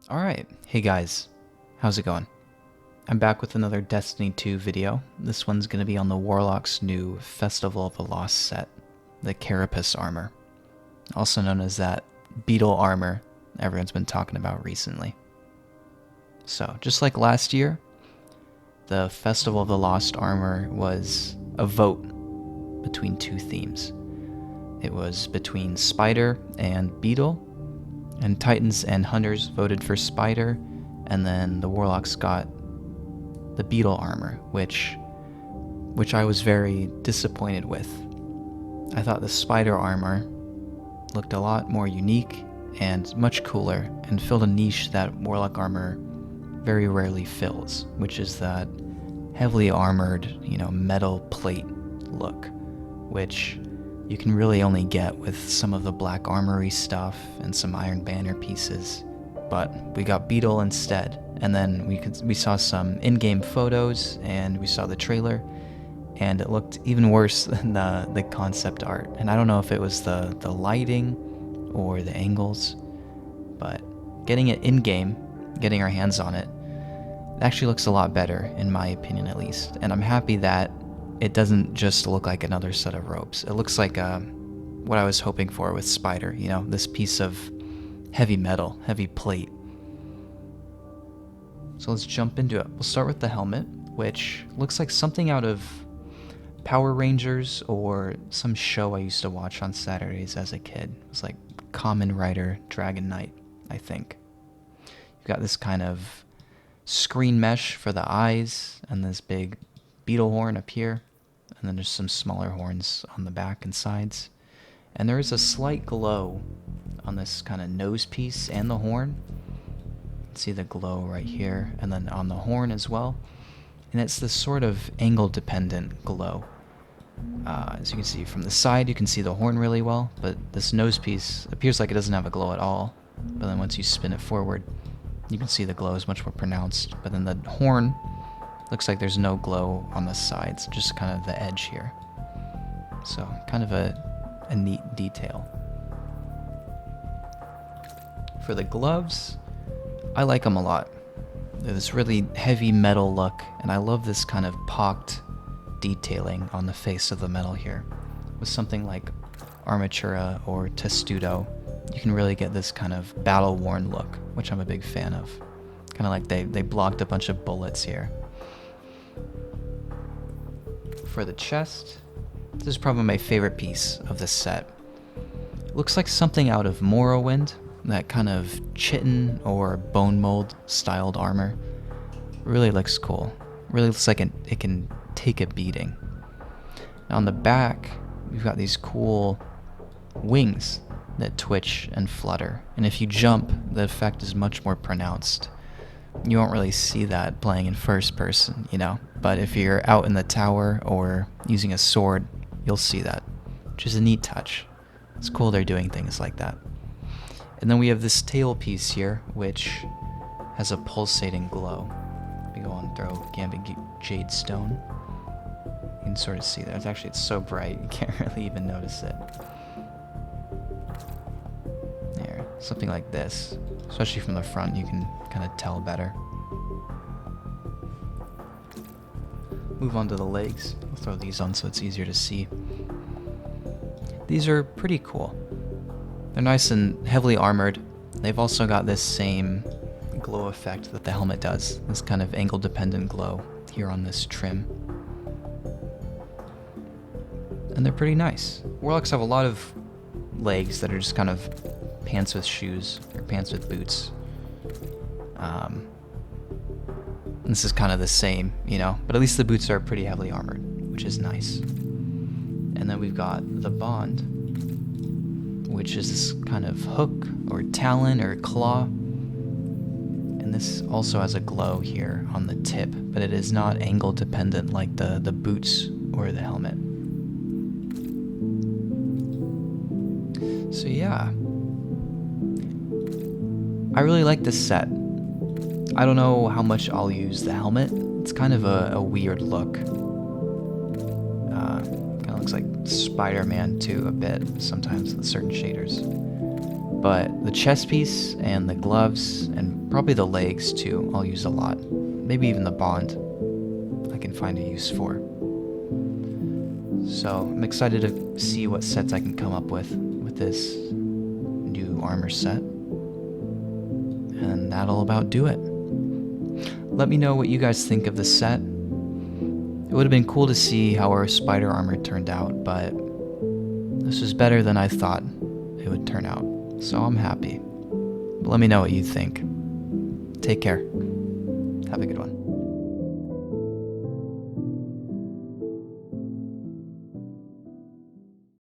Alright, hey guys, how's it going? I'm back with another Destiny 2 video. This one's going to be on the Warlock's new Festival of the Lost set, the Carapace armor, also known as that Beetle armor everyone's been talking about recently. So, just like last year, the Festival of the Lost armor was a vote between two themes. It was between Spider and Beetle, and Titans and Hunters voted for Spider, and then the Warlocks got the Beetle armor, which I was very disappointed with. I thought the Spider armor looked a lot more unique and much cooler, and filled a niche that Warlock armor very rarely fills, which is that heavily armored, metal plate look, which you can really only get with some of the Black Armory stuff and some Iron Banner pieces. But we got Beetle instead, and then we saw some in-game photos, and we saw the trailer, and it looked even worse than the concept art. And I don't know if it was the lighting or the angles, but getting it in-game, getting our hands on it actually looks a lot better, in my opinion at least. And I'm happy that it doesn't just look like another set of ropes. It looks like what I was hoping for with Spider, this piece of heavy metal, heavy plate. So let's jump into it. We'll start with the helmet, which looks like something out of Power Rangers or some show I used to watch on Saturdays as a kid. It was like Kamen Rider Dragon Knight, I think. You've got this kind of screen mesh for the eyes, and this big beetle horn up here, and then there's some smaller horns on the back and sides. And there is a slight glow on this kind of nose piece and the horn. You can see the glow right here, and then on the horn as well. And it's this sort of angle-dependent glow. As you can see from the side, you can see the horn really well, but this nose piece appears like it doesn't have a glow at all. But then once you spin it forward, you can see the glow is much more pronounced. But then the horn looks like there's no glow on the sides, just kind of the edge here. So, kind of a neat detail. For the gloves, I like them a lot. They're this really heavy metal look, and I love this kind of pocked detailing on the face of the metal here. With something like Armatura or Testudo, you can really get this kind of battle-worn look, which I'm a big fan of. Kind of like they blocked a bunch of bullets here. For the chest, this is probably my favorite piece of this set. It looks like something out of Morrowind, that kind of chitin or bone mold styled armor. Really looks cool. Really looks like it can take a beating. Now on the back, we've got these cool wings that twitch and flutter. And if you jump, the effect is much more pronounced. You won't really see that playing in first person, but if you're out in the tower or using a sword, you'll see that, which is a neat touch. It's cool they're doing things like that. And then we have this tail piece here, which has a pulsating glow. We go and throw Gambit Jade Stone. You can sort of see that. It's so bright, you can't really even notice it. There, something like this. Especially from the front, you can kind of tell better. Move on to the legs. I'll throw these on so it's easier to see. These are pretty cool. They're nice and heavily armored. They've also got this same glow effect that the helmet does. This kind of angle-dependent glow here on this trim. And they're pretty nice. Warlocks have a lot of legs that are just kind of pants with shoes, or pants with boots. This is kind of the same, but at least the boots are pretty heavily armored, which is nice. And then we've got the Bond, which is this kind of hook, or talon, or claw. And this also has a glow here on the tip, but it is not angle dependent like the boots or the helmet. So yeah, I really like this set. I don't know how much I'll use the helmet. It's kind of a weird look. Kind of looks like Spider-Man too a bit sometimes with certain shaders. But the chest piece and the gloves and Probably the legs too, I'll use a lot. Maybe even the bond I can find a use for. So I'm excited to see what sets I can come up with this new armor set. And that'll about do it. Let me know what you guys think of the set. It would have been cool to see how our spider armor turned out, but this was better than I thought it would turn out, so I'm happy. But let me know what you think. Take care. Have a good one.